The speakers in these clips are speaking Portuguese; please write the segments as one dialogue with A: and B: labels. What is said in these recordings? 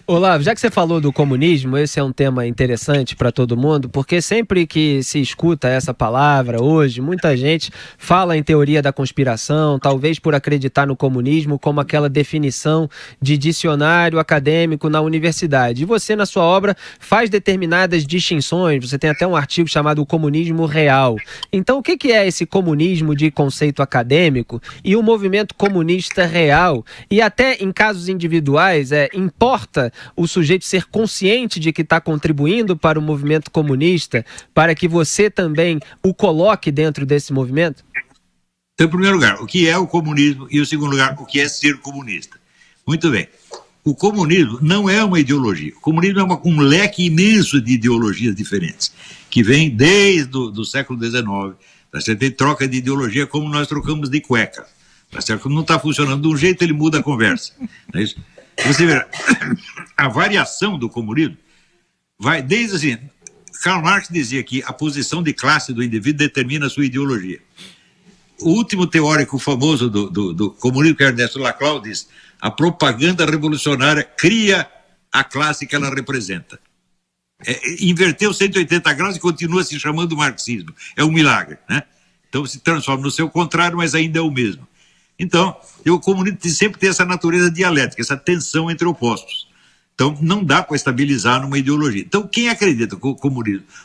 A: Olavo, já que você falou do comunismo, esse é um tema interessante para todo mundo, porque sempre que se escuta essa palavra hoje, muita gente fala em teoria da conspiração, talvez por acreditar no comunismo como aquela definição de dicionário acadêmico na universidade. E você, na sua obra, faz determinadas distinções, você tem até um artigo chamado O Comunismo Real. Então, o que é esse comunismo de conceito acadêmico e o movimento comunista real? E até em casos individuais, importa o sujeito ser consciente de que está contribuindo para o movimento comunista, para que você também o coloque dentro desse movimento?
B: Então, em primeiro lugar, o que é o comunismo? E, em segundo lugar, o que é ser comunista? Muito bem. O comunismo não é uma ideologia. O comunismo é um leque imenso de ideologias diferentes, que vem desde o século XIX. Tá certo? Tem troca de ideologia como nós trocamos de cueca. Tá certo? Quando não está funcionando de um jeito, ele muda a conversa. Não é isso? Você vê, a variação do comunismo vai desde assim, Karl Marx dizia que a posição de classe do indivíduo determina a sua ideologia. O último teórico famoso do comunismo, que é Ernesto Laclau, diz: a propaganda revolucionária cria a classe que ela representa. Inverteu 180 graus e continua se chamando marxismo. É um milagre, né? Então se transforma no seu contrário, mas ainda é o mesmo. Então, o comunismo sempre tem essa natureza dialética, essa tensão entre opostos. Então, não dá para estabilizar numa ideologia. Então, quem acredita que o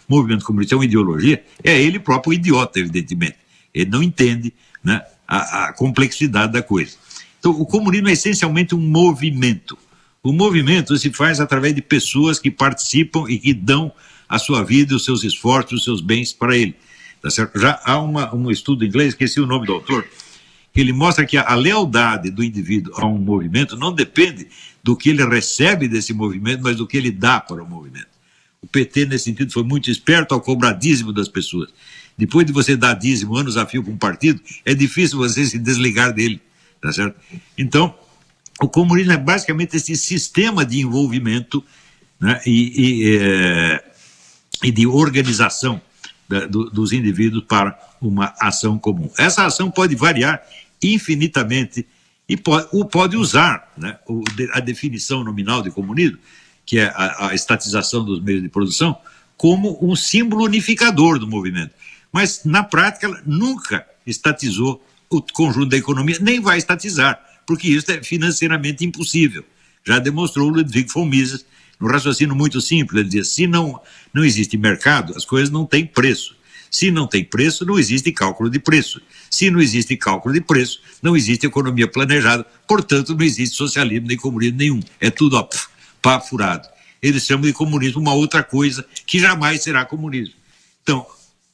B: movimento comunista é uma ideologia, é ele próprio idiota, evidentemente. Ele não entende, né, a complexidade da coisa. Então, o comunismo é essencialmente um movimento. O movimento se faz através de pessoas que participam e que dão a sua vida, os seus esforços, os seus bens para ele. Tá certo? Já há um estudo em inglês, esqueci o nome do autor, que ele mostra que a lealdade do indivíduo a um movimento não depende do que ele recebe desse movimento, mas do que ele dá para o movimento. O PT, nesse sentido, foi muito esperto ao cobrar dízimo das pessoas. Depois de você dar dízimo anos a fio para um partido, é difícil você se desligar dele, tá certo? Então, o comunismo é basicamente esse sistema de envolvimento, né, e de organização dos indivíduos para uma ação comum. Essa ação pode variar infinitamente e pode usar, né, a definição nominal de comunismo, que é a estatização dos meios de produção, como um símbolo unificador do movimento. Mas, na prática, ela nunca estatizou o conjunto da economia, nem vai estatizar, porque isso é financeiramente impossível. Já demonstrou Ludwig von Mises, num raciocínio muito simples. Ele dizia: se não existe mercado, as coisas não têm preço. Se não tem preço, não existe cálculo de preço. Se não existe cálculo de preço, não existe economia planejada. Portanto, não existe socialismo nem comunismo nenhum. É tudo pá furado. Eles chamam de comunismo uma outra coisa que jamais será comunismo. Então,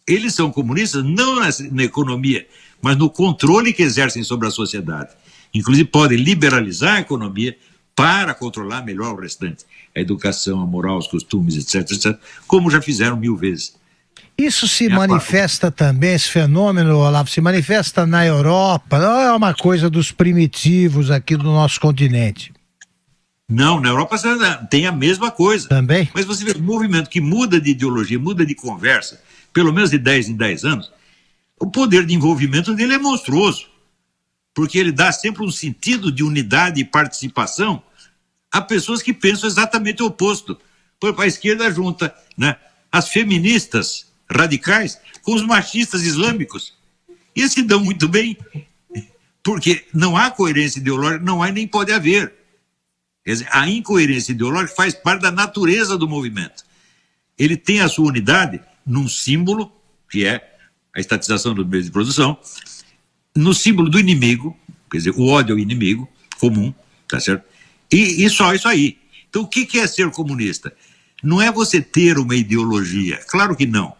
B: eles são comunistas não na economia, mas no controle que exercem sobre a sociedade. Inclusive, podem liberalizar a economia para controlar melhor o restante. A educação, a moral, os costumes, etc., etc., como já fizeram 1000 vezes.
C: Isso se manifesta também, esse fenômeno, Olavo, se manifesta na Europa, não é uma coisa dos primitivos aqui do nosso continente?
B: Não, na Europa tem a mesma coisa.
C: Também?
B: Mas você vê um movimento que muda de ideologia, muda de conversa, pelo menos de 10 em 10 anos, o poder de envolvimento dele é monstruoso, porque ele dá sempre um sentido de unidade e participação a pessoas que pensam exatamente o oposto. Por exemplo, a esquerda junta, né, as feministas radicais com os machistas islâmicos. E se dão muito bem, porque não há coerência ideológica, não há nem pode haver. Quer dizer, a incoerência ideológica faz parte da natureza do movimento. Ele tem a sua unidade num símbolo, que é a estatização dos meios de produção, no símbolo do inimigo, quer dizer, o ódio ao inimigo comum, tá certo? E só isso aí. Então, o que é ser comunista? Não é você ter uma ideologia, claro que não.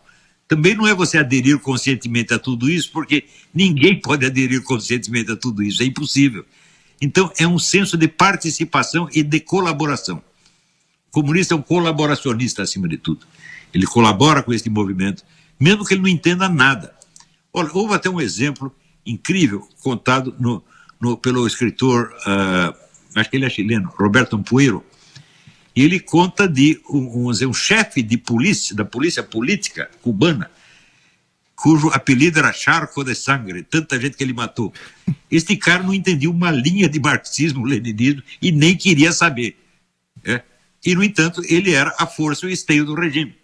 B: Também não é você aderir conscientemente a tudo isso, porque ninguém pode aderir conscientemente a tudo isso, é impossível. Então, é um senso de participação e de colaboração. O comunista é um colaboracionista, acima de tudo. Ele colabora com esse movimento, mesmo que ele não entenda nada. Olha, houve até um exemplo incrível contado pelo escritor, acho que ele é chileno, Roberto Ampuero, e ele conta de um chefe de polícia, da polícia política cubana, cujo apelido era Charco de Sangre, tanta gente que ele matou. Este cara não entendia uma linha de marxismo, leninismo, e nem queria saber. E, no entanto, ele era a força e o esteio do regime.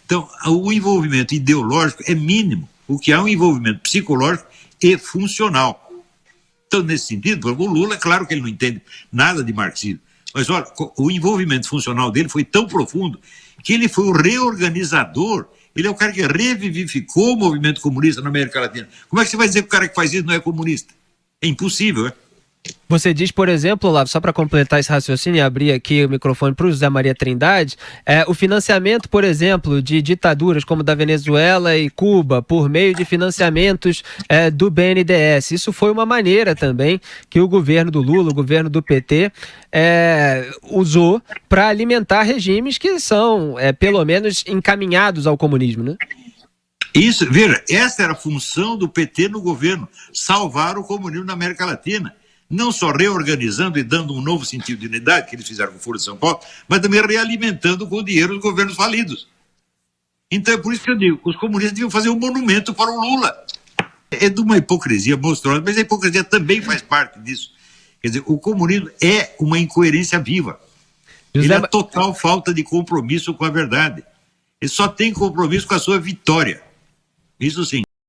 B: Então, o envolvimento ideológico é mínimo. O que há é um envolvimento psicológico e funcional. Então, nesse sentido, o Lula, é claro que ele não entende nada de marxismo, mas olha, o envolvimento funcional dele foi tão profundo que ele foi o reorganizador, ele é o cara que revivificou o movimento comunista na América Latina. Como é que você vai dizer que o cara que faz isso não é comunista? É impossível, é?
A: Você diz, por exemplo, Olavo, só para completar esse raciocínio e abrir aqui o microfone para o José Maria Trindade, o financiamento, por exemplo, de ditaduras como da Venezuela e Cuba, por meio de financiamentos do BNDES. Isso foi uma maneira também que o governo do Lula, o governo do PT, usou para alimentar regimes que são, pelo menos, encaminhados ao comunismo, né?
B: Isso, veja, essa era a função do PT no governo, salvar o comunismo na América Latina. Não só reorganizando e dando um novo sentido de unidade, que eles fizeram com o Foro de São Paulo, mas também realimentando com o dinheiro dos governos falidos. Então é por isso que eu digo, os comunistas deviam fazer um monumento para o Lula. É de uma hipocrisia monstruosa, mas a hipocrisia também faz parte disso. Quer dizer, o comunismo é uma incoerência viva. Ele é a total falta de compromisso com a verdade. Ele só tem compromisso com a sua vitória. Isso sim.